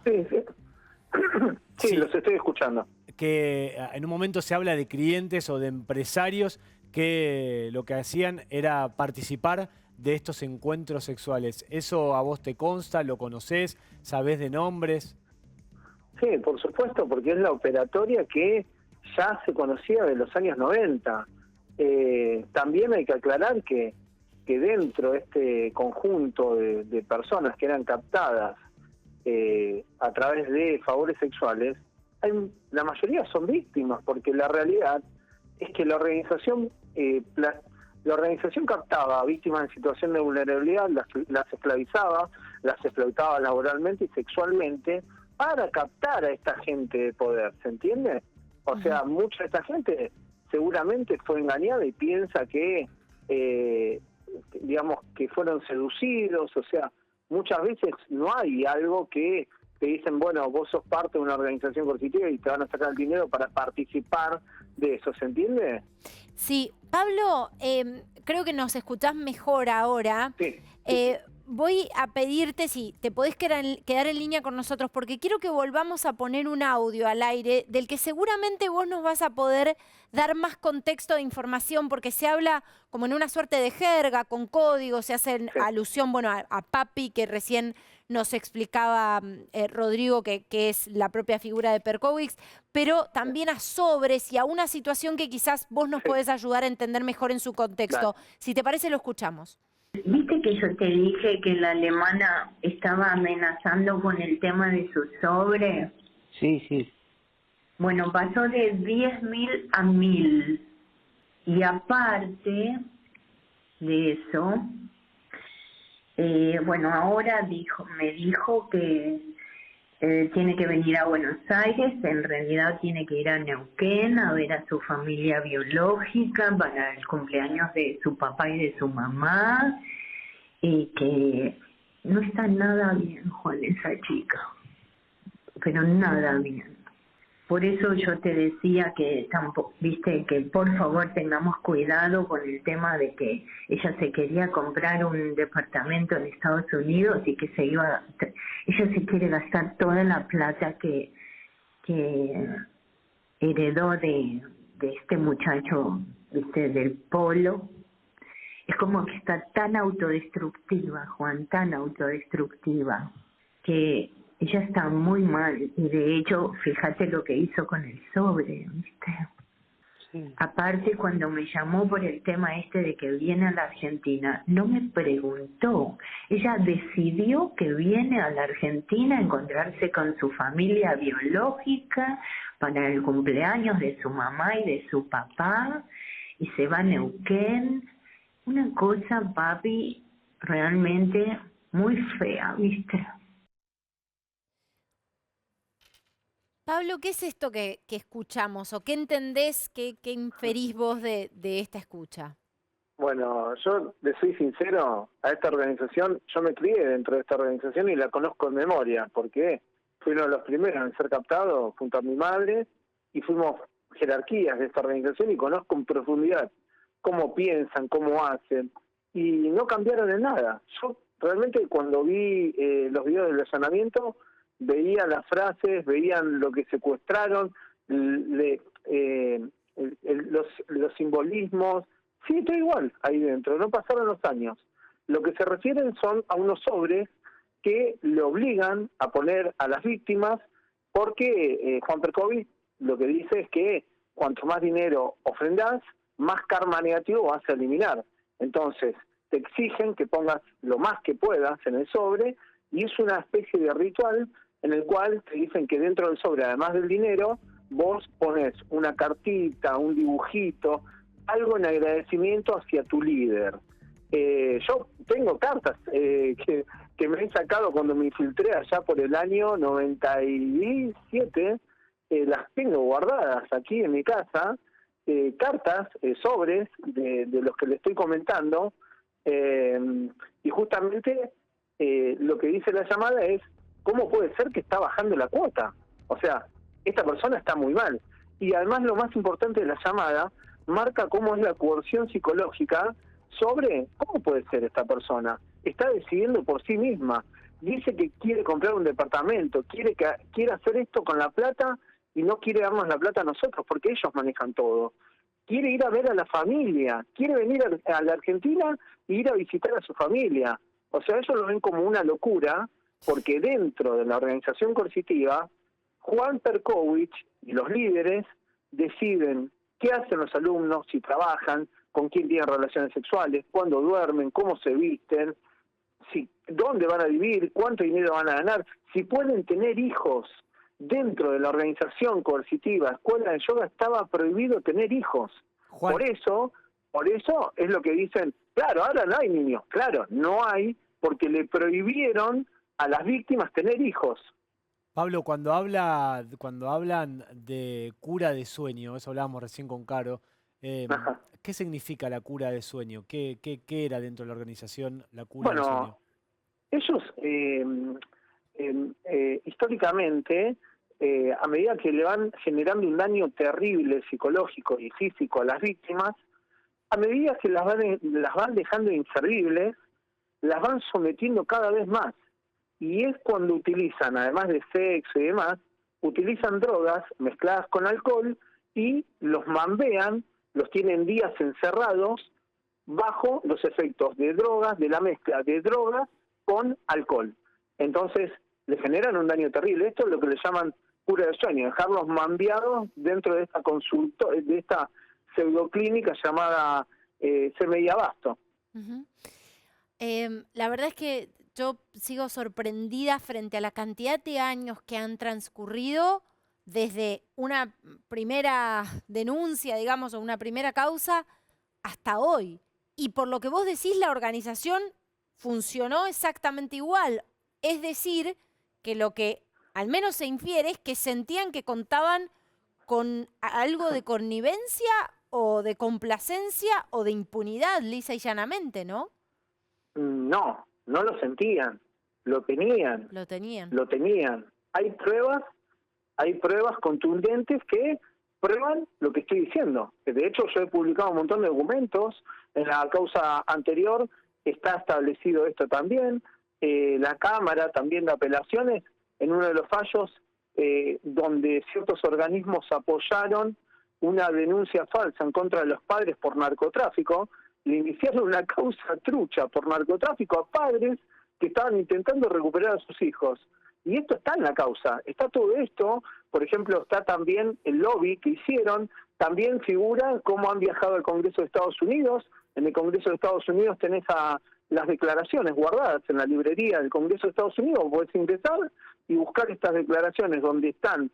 Sí, los estoy escuchando. Que en un momento se habla de clientes o de empresarios que lo que hacían era participar de estos encuentros sexuales. ¿Eso a vos te consta? ¿Lo conocés? ¿Sabés de nombres? Sí, por supuesto, porque es la operatoria que ya se conocía de los años 90. También hay que aclarar que dentro de este conjunto de personas que eran captadas a través de favores sexuales, la mayoría son víctimas, porque la realidad es que la organización captaba a víctimas en situación de vulnerabilidad, las esclavizaba, las explotaba laboralmente y sexualmente para captar a esta gente de poder, ¿se entiende? O sea, mucha de esta gente seguramente fue engañada y piensa que, digamos, que fueron seducidos, o sea, muchas veces no hay algo que te dicen, bueno, vos sos parte de una organización coercitiva y te van a sacar el dinero para participar de eso, ¿se entiende? Sí. Pablo, creo que nos escuchás mejor ahora. Sí. Voy a pedirte si te podés quedar en línea con nosotros, porque quiero que volvamos a poner un audio al aire del que seguramente vos nos vas a poder dar más contexto de información, porque se habla como en una suerte de jerga, con código, se hace alusión, bueno, a Papi, que recién nos explicaba Rodrigo, que es la propia figura de Perkovich, pero también a sobres y a una situación que quizás vos nos podés ayudar a entender mejor en su contexto. Claro. Si te parece, lo escuchamos. ¿Viste que yo te dije que la alemana estaba amenazando con el tema de su sobre? Sí. Bueno, pasó de 10.000 a 1.000. Y aparte de eso, bueno, ahora me dijo que tiene que venir a Buenos Aires, en realidad tiene que ir a Neuquén a ver a su familia biológica para el cumpleaños de su papá y de su mamá, y que no está nada bien, Juan, esa chica, pero nada bien. Por eso yo te decía que tampoco, viste, que por favor tengamos cuidado con el tema de que ella se quería comprar un departamento en Estados Unidos y que ella se quiere gastar toda la plata que heredó de este muchacho, viste, del Polo. Es como que está tan autodestructiva, Juan, tan autodestructiva, que ella está muy mal, y de hecho, fíjate lo que hizo con el sobre, ¿viste? Sí. Aparte, cuando me llamó por el tema este de que viene a la Argentina, no me preguntó. Ella decidió que viene a la Argentina a encontrarse con su familia biológica para el cumpleaños de su mamá y de su papá, y se va a Neuquén. Una cosa, papi, realmente muy fea, ¿viste? Pablo, ¿qué es esto que escuchamos? ¿O qué entendés, qué inferís vos de esta escucha? Bueno, yo le soy sincero, a esta organización, yo me crié dentro de esta organización y la conozco en memoria, porque fui uno de los primeros en ser captado junto a mi madre, y fuimos jerarquías de esta organización y conozco en profundidad cómo piensan, cómo hacen, y no cambiaron en nada. Yo realmente cuando vi los videos del allanamiento, veía las frases, veían lo que secuestraron, los simbolismos, sí, todo igual ahí dentro, no pasaron los años. Lo que se refieren son a unos sobres que le obligan a poner a las víctimas, porque Juan Perkovic lo que dice es que cuanto más dinero ofrendás, más karma negativo vas a eliminar. Entonces, te exigen que pongas lo más que puedas en el sobre, y es una especie de ritual en el cual te dicen que dentro del sobre, además del dinero, vos pones una cartita, un dibujito, algo en agradecimiento hacia tu líder. Yo tengo cartas que me he sacado cuando me infiltré allá por el año 97, las tengo guardadas aquí en mi casa, cartas, sobres de los que le estoy comentando, y justamente lo que dice la llamada es: ¿cómo puede ser que está bajando la cuota? O sea, esta persona está muy mal. Y además, lo más importante de la llamada, marca cómo es la coerción psicológica sobre cómo puede ser esta persona. Está decidiendo por sí misma. Dice que quiere comprar un departamento, quiere hacer esto con la plata, y no quiere darnos la plata a nosotros porque ellos manejan todo. Quiere ir a ver a la familia, quiere venir a la Argentina e ir a visitar a su familia. O sea, ellos lo ven como una locura, porque dentro de la organización coercitiva, Juan Perkovic y los líderes deciden qué hacen los alumnos, si trabajan, con quién tienen relaciones sexuales, cuándo duermen, cómo se visten, dónde van a vivir, cuánto dinero van a ganar, si pueden tener hijos. Dentro de la organización coercitiva Escuela de Yoga estaba prohibido tener hijos. Juan. Por eso es lo que dicen: claro, ahora no hay niños. Claro, no hay, porque le prohibieron a las víctimas tener hijos. Pablo, cuando hablan de cura de sueño, eso hablábamos recién con Caro, ¿qué significa la cura de sueño? ¿Qué era dentro de la organización la cura de sueño? Ellos históricamente, a medida que le van generando un daño terrible psicológico y físico a las víctimas, a medida que las van dejando inservibles, las van sometiendo cada vez más. Y es cuando utilizan, además de sexo y demás, utilizan drogas mezcladas con alcohol y los mambean, los tienen días encerrados bajo los efectos de drogas, de la mezcla de drogas con alcohol. Entonces, le generan un daño terrible. Esto es lo que le llaman cura de sueño, dejarlos mambeados dentro de esta de esta pseudoclínica llamada CMI Abasto. La verdad es que yo sigo sorprendida frente a la cantidad de años que han transcurrido desde una primera denuncia, digamos, o una primera causa, hasta hoy. Y por lo que vos decís, la organización funcionó exactamente igual. Es decir, que lo que al menos se infiere, es que sentían que contaban con algo de connivencia o de complacencia o de impunidad, lisa y llanamente, ¿no? No, no lo sentían, lo tenían. Lo tenían. Lo tenían. Hay pruebas contundentes que prueban lo que estoy diciendo. De hecho, yo he publicado un montón de documentos. En la causa anterior está establecido esto también. La Cámara también de Apelaciones, en uno de los fallos, donde ciertos organismos apoyaron una denuncia falsa en contra de los padres por narcotráfico, le iniciaron una causa trucha por narcotráfico a padres que estaban intentando recuperar a sus hijos. Y esto está en la causa, está todo esto, por ejemplo, está también el lobby que hicieron, también figura cómo han viajado al Congreso de Estados Unidos. En el Congreso de Estados Unidos tenés las declaraciones guardadas en la librería del Congreso de Estados Unidos, podés ingresar y buscar estas declaraciones donde están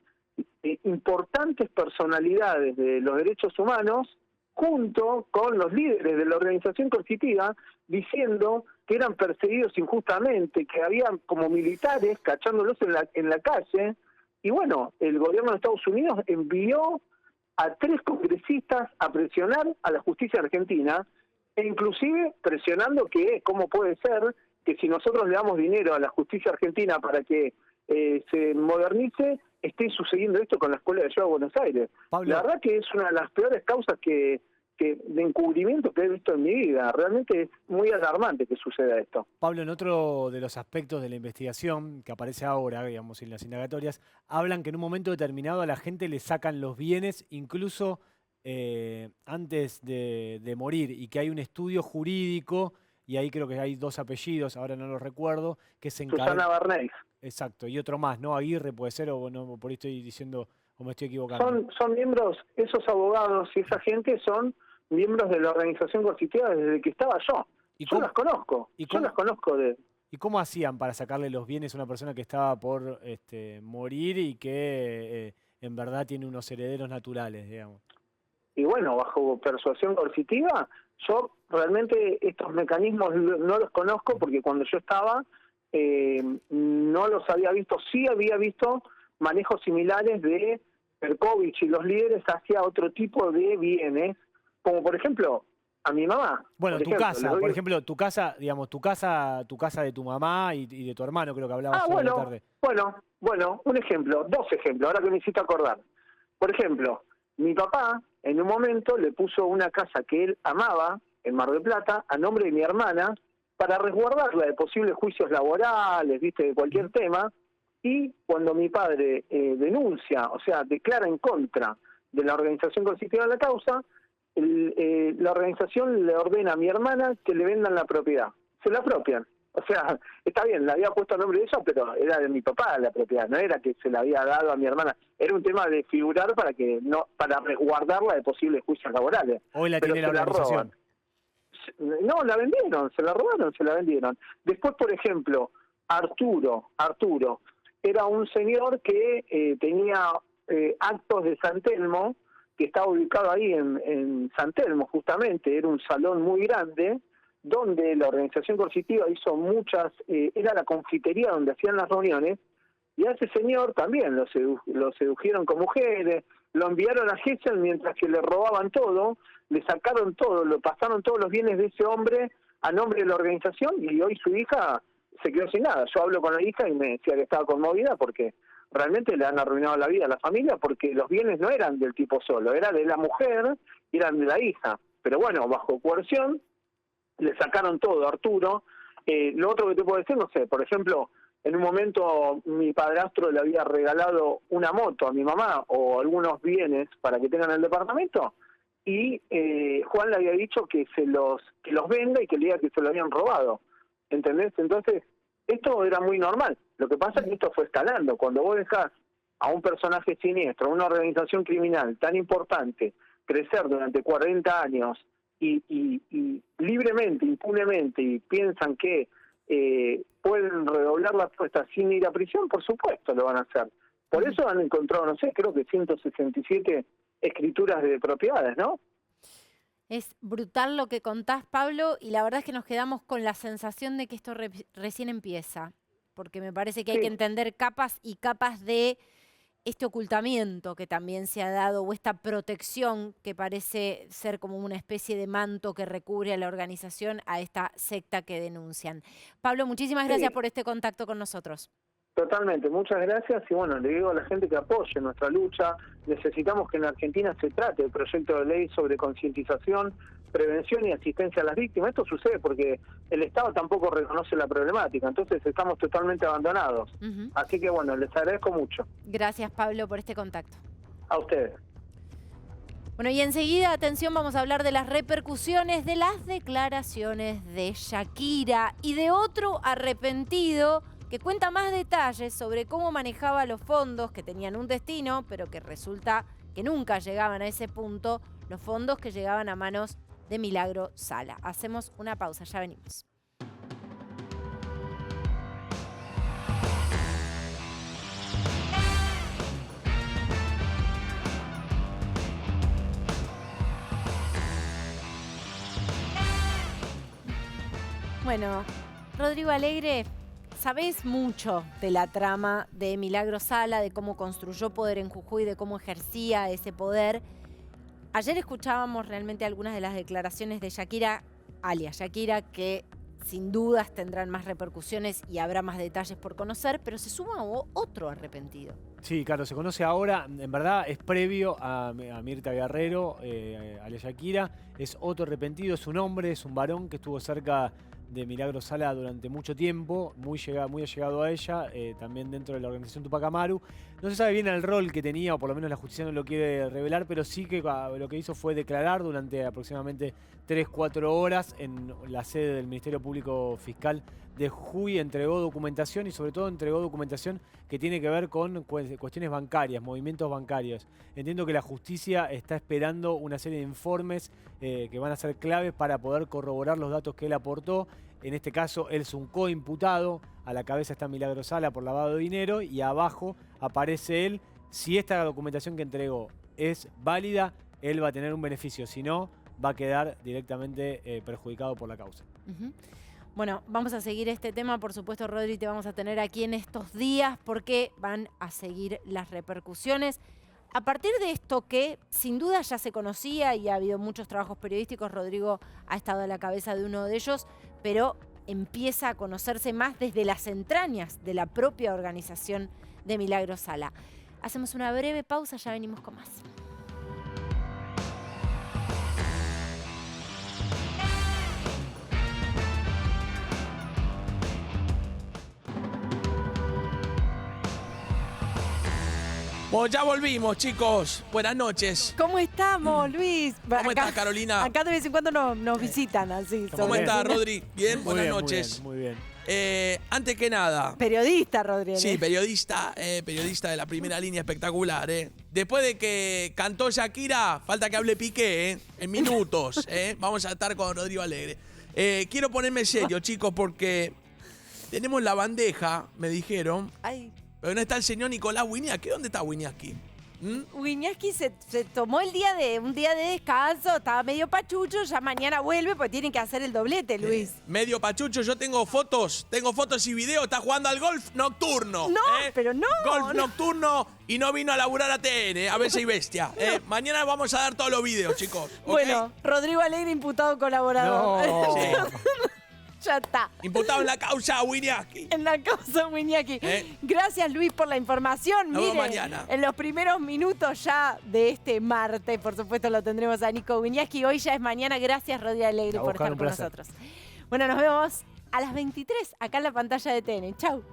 importantes personalidades de los derechos humanos junto con los líderes de la organización coercitiva diciendo que eran perseguidos injustamente, que había como militares cachándolos en la calle. Y bueno, el gobierno de Estados Unidos envió a 3 congresistas a presionar a la justicia argentina, e inclusive presionando que cómo puede ser que si nosotros le damos dinero a la justicia argentina para que se modernice, esté sucediendo esto con la Escuela de Ayuda de Buenos Aires. Pablo, la verdad que es una de las peores causas de encubrimiento que he visto en mi vida. Realmente es muy alarmante que suceda esto. Pablo, en otro de los aspectos de la investigación que aparece ahora, digamos, en las indagatorias, hablan que en un momento determinado a la gente le sacan los bienes, incluso antes de morir, y que hay un estudio jurídico, y ahí creo que hay 2 apellidos, ahora no los recuerdo, que se encargan... Susana Barney. Exacto, y otro más, ¿no? Aguirre puede ser, o no, por ahí estoy diciendo, o me estoy equivocando. Son miembros, esos abogados y esa gente son miembros de la organización coercitiva desde que estaba yo. Yo las conozco. Yo las conozco de... ¿Y cómo hacían para sacarle los bienes a una persona que estaba por morir y que en verdad tiene unos herederos naturales, digamos? Y bueno, bajo persuasión coercitiva, yo realmente estos mecanismos no los conozco porque cuando yo estaba no los había visto. Sí había visto manejos similares de Perkovich y los líderes hacia otro tipo de bienes, como por ejemplo a mi mamá. Bueno, por ejemplo, tu casa, digamos, tu casa de tu mamá y de tu hermano, creo que hablabas hoy de la tarde. Bueno, un ejemplo, 2 ejemplos, ahora que me hiciste acordar. Por ejemplo, mi papá en un momento le puso una casa que él amaba en Mar del Plata a nombre de mi hermana para resguardarla de posibles juicios laborales, viste, de cualquier tema. Y cuando mi padre denuncia, o sea, declara en contra de la organización coercitiva de la causa, la organización le ordena a mi hermana que le vendan la propiedad. Se la apropian. O sea, está bien, la había puesto a nombre de ella, pero era de mi papá la propiedad, no era que se la había dado a mi hermana. Era un tema de figurar para resguardarla de posibles juicios laborales. Hoy la tiene la organización. No, la vendieron, se la robaron, se la vendieron. Después, por ejemplo, Arturo era un señor que tenía actos de San Telmo, que estaba ubicado ahí en San Telmo, justamente. Era un salón muy grande, donde la organización coercitiva hizo era la confitería donde hacían las reuniones, y a ese señor también lo sedujeron con mujeres, lo enviaron a Gesell mientras que le robaban todo, le sacaron todo, lo pasaron todos los bienes de ese hombre a nombre de la organización, y hoy su hija se quedó sin nada. Yo hablo con la hija y me decía que estaba conmovida porque realmente le han arruinado la vida a la familia, porque los bienes no eran del tipo solo, era de la mujer y eran de la hija. Pero bueno, bajo coerción le sacaron todo a Arturo. Lo otro que te puedo decir, no sé, por ejemplo, en un momento mi padrastro le había regalado una moto a mi mamá o algunos bienes para que tengan el departamento, y Juan le había dicho que los venda y que le diga que se lo habían robado. ¿Entendés? Entonces, esto era muy normal. Lo que pasa es que esto fue escalando. Cuando vos dejás a un personaje siniestro, a una organización criminal tan importante, crecer durante 40 años y libremente, impunemente, y piensan que pueden redoblar la apuesta sin ir a prisión, por supuesto lo van a hacer. Por eso han encontrado, no sé, creo que 167 escrituras de propiedades, ¿no? Es brutal lo que contás, Pablo, y la verdad es que nos quedamos con la sensación de que esto recién empieza. porque me parece que hay que entender capas y capas de este ocultamiento que también se ha dado, o esta protección que parece ser como una especie de manto que recubre a la organización, a esta secta que denuncian. Pablo, muchísimas gracias por este contacto con nosotros. Totalmente, muchas gracias y bueno, le digo a la gente que apoye nuestra lucha. Necesitamos que en Argentina se trate el proyecto de ley sobre concientización, prevención y asistencia a las víctimas. Esto sucede porque el Estado tampoco reconoce la problemática, entonces estamos totalmente abandonados. Así que bueno, les agradezco mucho. Gracias, Pablo, por este contacto. A ustedes. Bueno, y enseguida, atención, vamos a hablar de las repercusiones de las declaraciones de Shakira y de otro arrepentido que cuenta más detalles sobre cómo manejaba los fondos que tenían un destino, pero que resulta que nunca llegaban a ese punto, los fondos que llegaban a manos de Milagro Sala. Hacemos una pausa, ya venimos. Bueno, Rodrigo Alegre, sabés mucho de la trama de Milagro Sala, de cómo construyó poder en Jujuy, de cómo ejercía ese poder. Ayer escuchábamos realmente algunas de las declaraciones de Shakira, alias Shakira, que sin dudas tendrán más repercusiones y habrá más detalles por conocer, pero se suma otro arrepentido. Sí, claro, se conoce ahora, en verdad es previo a Mirta Guerrero, alias Shakira, es otro arrepentido, es un hombre, es un varón que estuvo cerca de Milagro Sala durante mucho tiempo, muy allegado a ella, también dentro de la organización Tupac Amaru. No se sabe bien el rol que tenía, o por lo menos la justicia no lo quiere revelar, pero sí que lo que hizo fue declarar durante aproximadamente 3-4 horas en la sede del Ministerio Público Fiscal de Jujuy. Entregó documentación y sobre todo entregó documentación que tiene que ver con cuestiones bancarias, movimientos bancarios. Entiendo que la justicia está esperando una serie de informes que van a ser claves para poder corroborar los datos que él aportó. En este caso, él es un coimputado, a la cabeza está Milagro Sala por lavado de dinero y abajo aparece él. Si esta documentación que entregó es válida, él va a tener un beneficio, si no, va a quedar directamente perjudicado por la causa. Bueno, vamos a seguir este tema, por supuesto, Rodri, te vamos a tener aquí en estos días porque van a seguir las repercusiones. A partir de esto que sin duda ya se conocía y ha habido muchos trabajos periodísticos, Rodrigo ha estado a la cabeza de uno de ellos, pero empieza a conocerse más desde las entrañas de la propia organización de Milagro Sala. Hacemos una breve pausa, ya venimos con más. Bueno, ya volvimos, chicos. Buenas noches. ¿Cómo estamos, Luis? ¿Cómo estás, Carolina? Acá de vez en cuando nos visitan así. ¿Cómo estás, Rodri? Bien, buenas noches. Muy bien. Antes que nada. Periodista, Rodri. Sí, periodista de la primera línea, espectacular. Después de que cantó Shakira, falta que hable Piqué, en minutos. Vamos a estar con Rodrigo Alegre. Quiero ponerme serio, chicos, porque tenemos la bandeja, me dijeron. Ay. Pero no está el señor Nicolás Wiñaski. ¿Dónde está Wiñaski? Wiñaski se tomó un día de descanso, estaba medio pachucho, ya mañana vuelve porque tienen que hacer el doblete, Luis. Medio pachucho, yo tengo fotos y videos, está jugando al golf nocturno. No, pero no. Golf nocturno y no vino a laburar a TN, a ver si hay bestia. Mañana vamos a dar todos los videos, chicos. ¿Okay? Bueno, Rodrigo Alegre, imputado colaborador. No. Sí. Ya está. Imputado en la causa Wiñaski. En la causa Wiñaski. Gracias, Luis, por la información. Nos vemos Mire, mañana. En los primeros minutos ya de este martes, por supuesto, lo tendremos a Nico Wiñaski. Hoy ya es mañana. Gracias, Rodrigo Alegre, por estar con nosotros. Bueno, nos vemos a las 23 acá en la pantalla de TN. Chau.